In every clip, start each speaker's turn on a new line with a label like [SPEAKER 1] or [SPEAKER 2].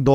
[SPEAKER 1] 2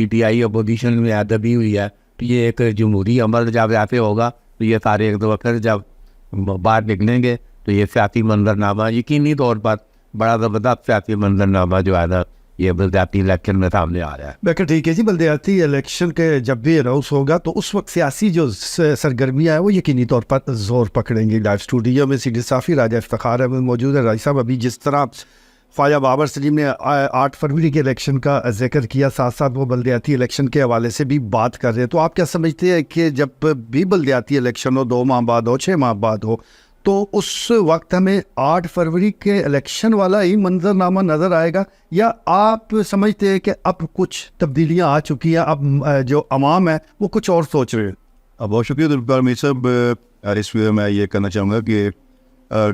[SPEAKER 2] پی T آئی opposition میں دبی ہوئی ہے. تو یہ ایک جمہوری عمل جب ایسے ہوگا تو یہ سارے ایک دو پھر جب باہر نکلیں گے تو یہ سیاسی منظرنامہ یقینی طور پر بڑا زبردست سیاسی منظرنامہ جو ہے نا یہ بلدیاتی الیکشن میں سامنے آ رہا ہے.
[SPEAKER 1] بالکل ٹھیک ہے جی. بلدیاتی الیکشن کے جب بھی اناؤنس ہوگا تو اس وقت سیاسی جو سرگرمیاں ہیں وہ یقینی طور پر زور پکڑیں گی. لائیو اسٹوڈیو میں سیڈی صافی راجہ افتخار احمد موجود ہے. راجہ صاحب ابھی جس طرح خواجہ بابر سلیم نے 8 فروری کے الیکشن کا ذکر کیا ساتھ ساتھ وہ بلدیاتی الیکشن کے حوالے سے بھی بات کر رہے ہیں, تو آپ کیا سمجھتے ہیں کہ جب بھی بلدیاتی الیکشن ہو 2 ماہ بعد ہو 6 ماہ بعد ہو تو اس وقت ہمیں 8 فروری کے الیکشن والا ہی منظرنامہ نظر آئے گا, یا آپ سمجھتے ہیں کہ اب کچھ تبدیلیاں آ چکی ہیں, اب جو عوام ہے وہ کچھ اور سوچ رہے ہیں؟
[SPEAKER 3] بہت شکریہ ذوالفقار میر صاحب. اس میں میں یہ کہنا چاہوں گا کہ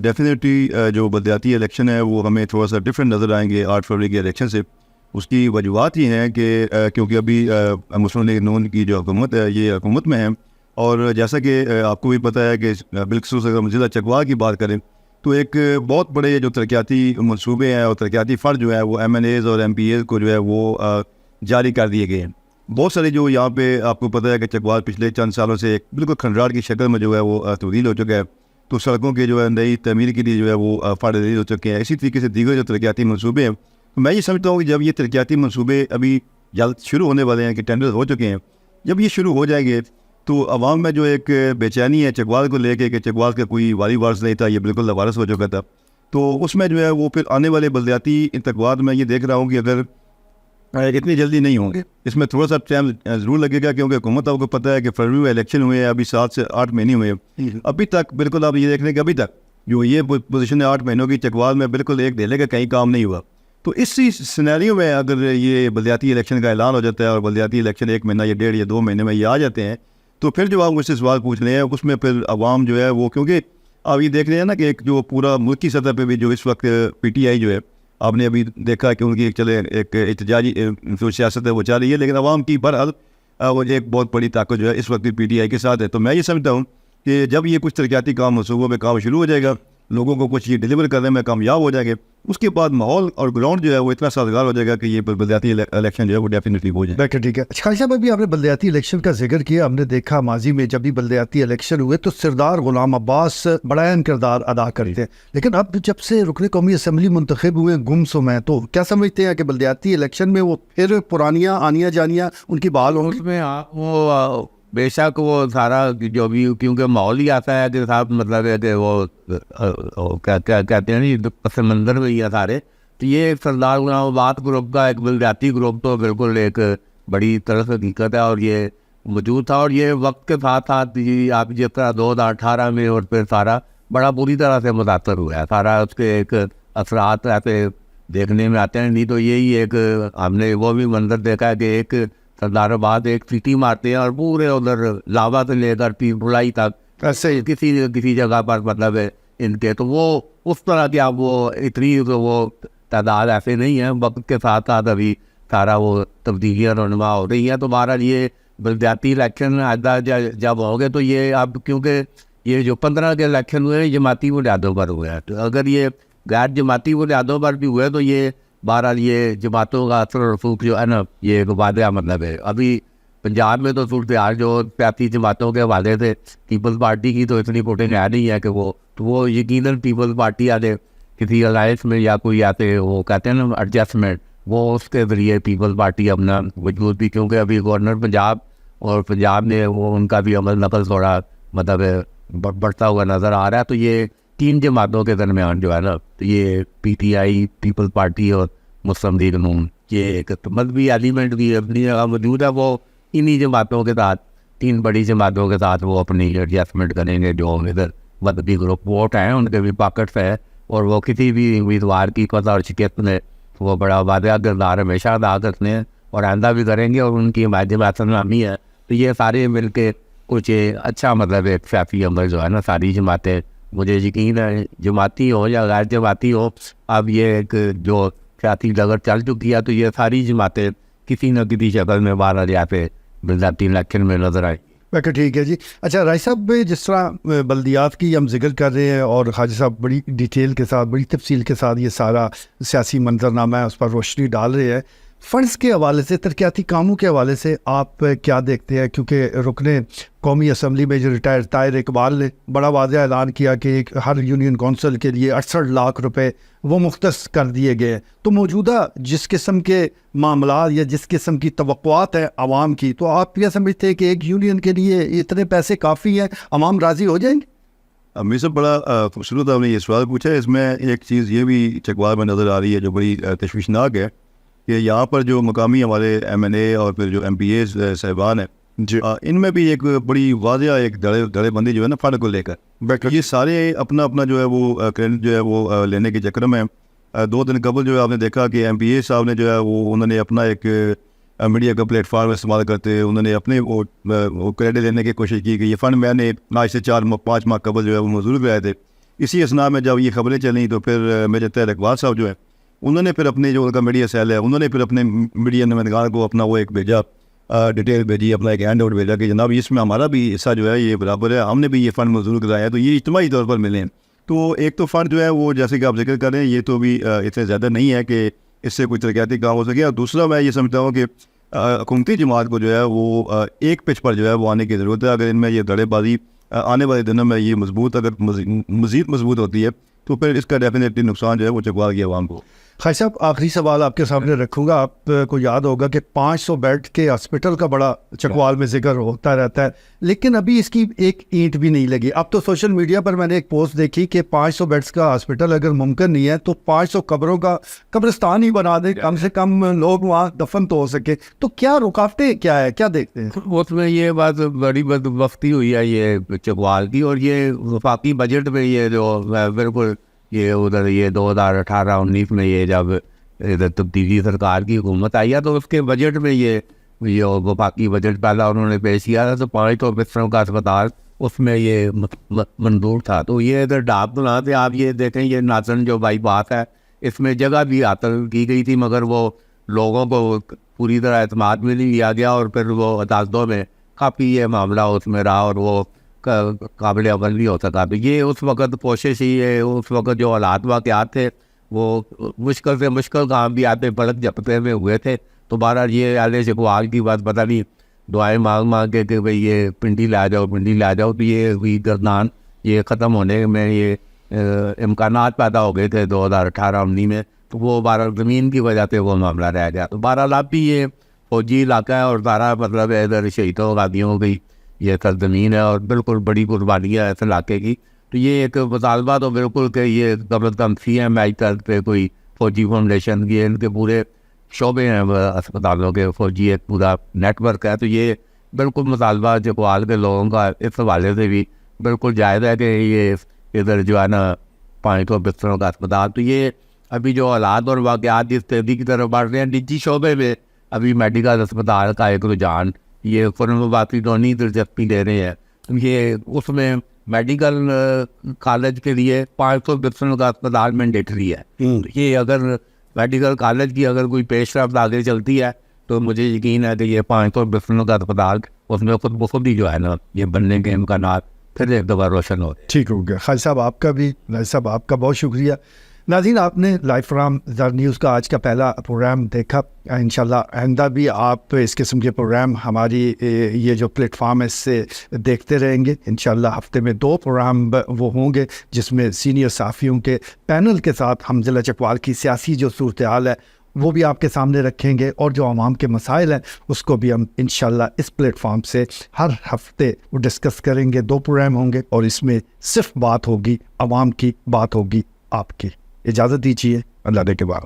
[SPEAKER 3] ڈیفینیٹلی جو بلدیاتی الیکشن ہے وہ ہمیں تھوڑا سا ڈفرینٹ نظر آئیں گے 8 فروری کے الیکشن سے. اس کی وجوہات یہ ہیں کہ کیونکہ ابھی مسلم لیگ نون کی جو حکومت ہے یہ حکومت میں ہے, اور جیسا کہ آپ کو بھی پتہ ہے کہ بالخصوص اگر ہم ضلع چکوال کی بات کریں تو ایک بہت بڑے جو ترقیاتی منصوبے ہیں اور ترقیاتی فنڈ جو ہے وہ ایم این ایز اور ایم پی ایز کو جو ہے وہ جاری کر دیے گئے ہیں. بہت سارے جو یہاں پہ آپ کو پتہ ہے کہ چکوال پچھلے چند سالوں سے ایک بالکل کھنڈرات کی شکل میں جو ہے وہ تبدیل ہو چکا ہے, تو سڑکوں کے جو ہے نئی تعمیر کے لیے جو ہے وہ فنڈ ریلیز ہو چکے ہیں. اسی طریقے سے دیگر جو ترقیاتی منصوبے ہیں, تو میں یہ سمجھتا ہوں کہ جب یہ ترقیاتی منصوبے ابھی جلد شروع ہونے والے ہیں کہ ٹینڈر ہو چکے ہیں, جب یہ شروع ہو جائیں گے تو عوام میں جو ایک بے چینی ہے چکوال کو لے کے کہ چکوال کا کوئی والی وارث نہیں تھا, یہ بالکل لوارث ہو چکا تھا, تو اس میں جو ہے وہ پھر آنے والے بلدیاتی انتخابات میں یہ دیکھ رہا ہوں کہ اگر اتنی جلدی نہیں ہوں گے, اس میں تھوڑا سا ٹائم ضرور لگے گا, کیونکہ حکومت آپ کو پتہ ہے کہ فروری میں الیکشن ہوئے ہیں, ابھی 7 سے 8 مہینے ہوئے ہیں, ابھی تک بالکل آپ یہ دیکھ لیں کہ ابھی تک جو یہ پوزیشن ہے 8 مہینوں کی چکوال میں بالکل ایک ڈھیلے کا کہیں کام نہیں ہوا. تو اسی سینیریو میں اگر یہ بلدیاتی الیکشن کا اعلان ہو جاتا ہے اور بلدیاتی الیکشن 1 مہینہ یا 1.5 یا 2 مہینے میں یہ آ جاتے ہیں, تو پھر جو آپ مجھ سے سوال پوچھ رہے ہیں اس میں پھر عوام جو ہے وہ, کیونکہ آپ یہ دیکھ رہے ہیں نا کہ ایک جو پورا ملک کی سطح پہ بھی جو اس وقت پی ٹی آئی جو ہے آپ نے ابھی دیکھا کہ ان کی ایک احتجاجی جو سیاست ہے وہ چل رہی ہے, لیکن عوام کی برحال وہ ایک بہت بڑی طاقت جو ہے اس وقت پی ٹی آئی کے ساتھ ہے. تو میں یہ سمجھتا ہوں کہ جب یہ کچھ ترقیاتی کام منصوبوں میں کام شروع ہو جائے گا, لوگوں کو کچھ یہ ڈیلیور کرنے میں کامیاب ہو جائے گے, اس کے بعد ماحول اور گراؤنڈ جو ہے وہ اتنا سازگار ہو جائے گا کہ یہ بلدیاتی الیکشن جو ہے وہ ڈیفینیٹلی ہو جائے.
[SPEAKER 1] بالکل ٹھیک ہے. خالد صاحب ابھی آپ نے بلدیاتی الیکشن کا ذکر کیا, ہم نے دیکھا ماضی میں جب بھی بلدیاتی الیکشن ہوئے تو سردار غلام عباس بڑا اہم کردار ادا کرتے ہیں, لیکن اب جب سے رکن قومی اسمبلی منتخب ہوئے گمسم ہیں, تو کیا سمجھتے ہیں کہ بلدیاتی الیکشن میں وہ پھر پرانیاں آنیاں جانیاں ان کی بحال ہوں؟
[SPEAKER 2] اس میں وہ بے شک وہ سارا جو بھی, کیونکہ ماحول ہی ایسا ہے کہ صاحب مطلب ہے کہ وہ کہتے ہیں نہیں پس منظر میں ہی ہے سارے. تو یہ ایک سردار غلام عباس گروپ کا ایک بلدیاتی گروپ تو بالکل ایک بڑی طرح سے حقیقت ہے, اور یہ موجود تھا, اور یہ وقت کے ساتھ ساتھ آپ جس طرح 2018 میں اور پھر سارا بڑا بری طرح سے متاثر ہوا ہے, سارا اس کے ایک اثرات ایسے دیکھنے میں آتے ہیں. نہیں تو یہی ایک ہم نے وہ بھی منظر دیکھا ہے کہ ایک سردار عباس ایک سیٹی مارتے ہیں اور پورے ادھر لاوا سے لے کر پیر بھلائی تک ایسے کسی جگہ پر مطلب ہے ان کے, تو وہ اس طرح کی اب وہ اتنی تو وہ تعداد ایسے نہیں ہیں. وقت کے ساتھ ساتھ ابھی سارا وہ تبدیلیاں رونما ہو رہی ہیں. تو بہرحال یہ بلدیاتی الیکشن جب ہوں گے تو یہ اب کیونکہ یہ جو 15 کے الیکشن ہوئے ہیں جماعتی بنیادوں پر ہوئے ہیں, تو اگر یہ غیر جماعتی بنیادوں پر بھی ہوئے تو یہ بہرحال یہ جماعتوں کا اثر و رسوخ جو ہے نا یہ واضح مطلب ہے. ابھی پنجاب میں تو صورتحال جو سیاسی جماعتوں کے حوالے سے پیپلز پارٹی کی تو اتنی ووٹنگ ہے نہیں ہے کہ وہ یقیناً پیپلز پارٹی والے کسی الائنس میں یا کوئی آتے وہ کہتے ہیں نا ایڈجسٹمنٹ, وہ اس کے ذریعے پیپلز پارٹی اپنا وجود بھی, کیونکہ ابھی گورنر پنجاب اور پنجاب نے وہ ان کا بھی عمل نقل تھوڑا مطلب بڑھتا ہوا نظر آ رہا ہے. تو یہ 3 جماعتوں کے درمیان جو ہے نا یہ P T I, Peoples Party اور مسلم لیگ نون, یہ ایک مذہبی ایلیمنٹ بھی اپنی جگہ موجود ہے. وہ انہی جماعتوں کے ساتھ 3 بڑی جماعتوں کے ساتھ وہ اپنی ایڈجسٹمنٹ کریں گے. جو ادھر مذہبی گروپ ووٹ ہیں ان کے بھی پاکٹس ہے, اور وہ کسی بھی امیدوار کی فتح اور شکست میں وہ بڑا واضح کردار ہمیشہ ادا کرتے ہیں اور آئندہ بھی کریں گے, اور ان کی حمایت نامی ہے. تو یہ سارے مل کے کچھ اچھا مطلب ایک سیاسی عمل جو ہے نا ساری جماعتیں, مجھے یقین ہے جماعتی ہو یا غیر جماعتی ہو, اب یہ ایک جو سیاسی لگت چل چکی ہے تو یہ ساری جماعتیں کسی نہ کسی شکل میں باہر یا پہ بلدیاتی الیکشن میں نظر آئیں.
[SPEAKER 1] بالکل ٹھیک ہے جی. اچھا راج صاحب, جس طرح بلدیات کی ہم ذکر کر رہے ہیں اور خواجہ صاحب بڑی ڈیٹیل کے ساتھ بڑی تفصیل کے ساتھ یہ سارا سیاسی منظرنامہ ہے اس پر روشنی ڈال رہے ہیں, فنڈز کے حوالے سے, ترقیاتی کاموں کے حوالے سے آپ کیا دیکھتے ہیں؟ کیونکہ رکن قومی اسمبلی میں جو ریٹائر طاہر اقبال نے بڑا واضح اعلان کیا کہ ہر یونین کونسل کے لیے 68 لاکھ روپے وہ مختص کر دیے گئے ہیں. تو موجودہ جس قسم کے معاملات یا جس قسم کی توقعات ہیں عوام کی, تو آپ کیا سمجھتے ہیں کہ ایک یونین کے لیے اتنے پیسے کافی ہیں, عوام راضی ہو جائیں گے؟
[SPEAKER 3] میرے سے بڑا خوبصورت آپ نے یہ سوال پوچھا ہے. اس میں ایک چیز یہ بھی چکوال میں نظر آ رہی ہے جو بڑی تشویشناک ہے کہ یہاں پر جو مقامی ہمارے ایم این اے اور پھر جو ایم پی ایز صاحبان ہیں
[SPEAKER 1] جی,
[SPEAKER 3] ان میں بھی ایک بڑی واضح ایک دڑے بندی جو ہے نا فنڈ کو لے کر, یہ سارے اپنا اپنا جو ہے وہ کریڈٹ جو ہے وہ لینے کے چکر میں 2 دن قبل جو ہے آپ نے دیکھا کہ ایم پی اے صاحب نے جو ہے وہ انہوں نے اپنا ایک میڈیا کا پلیٹ فارم استعمال کرتے انہوں نے اپنے وہ کریڈٹ لینے کی کوشش کی کہ یہ فنڈ میں نے آج سے 4-5 ماہ قبل جو ہے وہ منظور کرائے تھے. اسی اسنا میں جب یہ خبریں چلیں تو پھر میرے طاہر اقبال صاحب جو ہے انہوں نے پھر اپنے جو ان کا میڈیا سیل ہے انہوں نے پھر اپنے میڈیا نمائندگان کو اپنا وہ ایک بھیجا, ڈیٹیل بھیجی, اپنا ایک ہینڈ آؤٹ بھیجا کہ جناب اس میں ہمارا بھی حصہ جو ہے یہ برابر ہے, ہم نے بھی یہ فنڈ منظور کرایا ہے تو یہ اجتماعی طور پر ملیں. تو ایک تو فنڈ جو ہے وہ جیسے کہ آپ ذکر کر رہے ہیں یہ تو بھی اتنے زیادہ نہیں ہے کہ اس سے کوئی ترقیاتی کام ہو سکے. اور دوسرا میں یہ سمجھتا ہوں کہ حکومتی جماعت کو جو ہے وہ ایک پچ پر جو ہے وہ آنے کی ضرورت ہے. اگر ان میں یہ دڑے بازی آنے والے دنوں میں یہ مضبوط اگر مزید مضبوط ہوتی ہے تو پھر اس کا ڈیفینیٹلی نقصان جو ہے وہ چکوال کی عوام کو.
[SPEAKER 1] خیر صاحب, آخری سوال آپ کے سامنے رکھوں گا. آپ کو یاد ہوگا کہ 500 بیڈ کے ہاسپٹل کا بڑا چکوال میں ذکر ہوتا رہتا ہے, لیکن ابھی اس کی ایک اینٹ بھی نہیں لگی. اب تو سوشل میڈیا پر میں نے ایک پوسٹ دیکھی کہ 500 بیڈس کا ہاسپٹل اگر ممکن نہیں ہے تو 500 قبروں کا قبرستان ہی بنا دیں, کم سے کم لوگ وہاں دفن تو ہو سکے. تو کیا رکاوٹیں کیا ہے, کیا دیکھتے ہیں؟
[SPEAKER 2] اس میں یہ بات بڑی بدبختی ہوئی ہے یہ چکوال کی, اور یہ وفاقی بجٹ میں یہ جو بالکل یہ ادھر یہ 2018-19 میں یہ جب ادھر تبدیلی سرکار کی حکومت آئی ہے تو اس کے بجٹ میں یہ وفاقی بجٹ پہلا انہوں نے پیش کیا تھا تو 500 بستروں کا اسپتال اس میں یہ منظور تھا. تو یہ ادھر ڈاک بنا تھے. آپ یہ دیکھیں یہ ناظرن جو بائی بات ہے اس میں جگہ بھی عطل کی گئی تھی مگر وہ لوگوں کو پوری طرح اعتماد میں نہیں لیا گیا اور پھر وہ عدالتوں میں کافی یہ معاملہ اس میں رہا اور وہ قابل عمل نہیں ہو سکا. تو یہ اس وقت کوشش ہی ہے, اس وقت جو حالات واقعات تھے وہ مشکل سے مشکل کام بھی آتے پلک جھپتے میں ہوئے تھے. تو بہرحال یہ اہل چکوال کی بات پتہ نہیں دعائیں مانگ کے کہ بھئی یہ پنڈی لا جاؤ تو یہ ہوئی گردان یہ ختم ہونے میں یہ امکانات پیدا ہو گئے تھے 2018-19 میں. تو وہ بہرحال زمین کی وجہ سے وہ معاملہ رہ گیا. تو بہرحال اب بھی یہ فوجی علاقہ ہے اور سارا مطلب ہے ادھر شہیدوں غازیوں کی یہ سرزمین ہے اور بالکل بڑی قربانی ہے اس علاقے کی. تو یہ ایک مطالبہ تو بالکل کہ یہ کم از کم CMI طرز پہ کوئی فوجی فاؤنڈیشن کی ان کے پورے شعبے ہیں اسپتالوں کے, فوجی ایک پورا نیٹ ورک ہے. تو یہ بالکل مطالبہ چکوال کے لوگوں کا اس حوالے سے بھی بالکل جائز ہے کہ یہ ادھر جو ہے نا 500 بستروں کا اسپتال. تو یہ ابھی جو حالات اور واقعات جس تیزی کی طرف بڑھ رہے ہیں نجی شعبے میں ابھی میڈیکل اسپتال کا ایک رجحان یہ فوراً باقی دونوں دلچسپی لے رہے ہیں. یہ اس میں میڈیکل کالج کے لیے 500 بستروں کا اسپتال مینڈیٹری ہے. یہ اگر میڈیکل کالج کی اگر کوئی پیش رفت آگے چلتی ہے تو مجھے یقین ہے کہ یہ 500 بستروں کا اسپتال اس میں خود بخود ہی جو ہے نا یہ بننے کے امکانات پھر ایک دفعہ روشن ہو.
[SPEAKER 1] ٹھیک ہو گیا. خالد صاحب آپ کا بھی, ناظر صاحب آپ کا بہت شکریہ. ناظرین, آپ نے لائف فرام زر نیوز کا آج کا پہلا پروگرام دیکھا. انشاءاللہ آئندہ بھی آپ اس قسم کے پروگرام ہماری یہ جو پلیٹ فارم ہے اس سے دیکھتے رہیں گے. انشاءاللہ ہفتے میں 2 پروگرام وہ ہوں گے جس میں سینئر صحافیوں کے پینل کے ساتھ ہم ضلع چکوال کی سیاسی جو صورتحال ہے وہ بھی آپ کے سامنے رکھیں گے اور جو عوام کے مسائل ہیں اس کو بھی ہم انشاءاللہ اس پلیٹ فارم سے ہر ہفتے ڈسکس کریں گے. 2 پروگرام ہوں گے اور اس میں صرف بات ہوگی عوام کی, بات ہوگی آپ کی. اجازت دیجیے, اللہ کے بعد.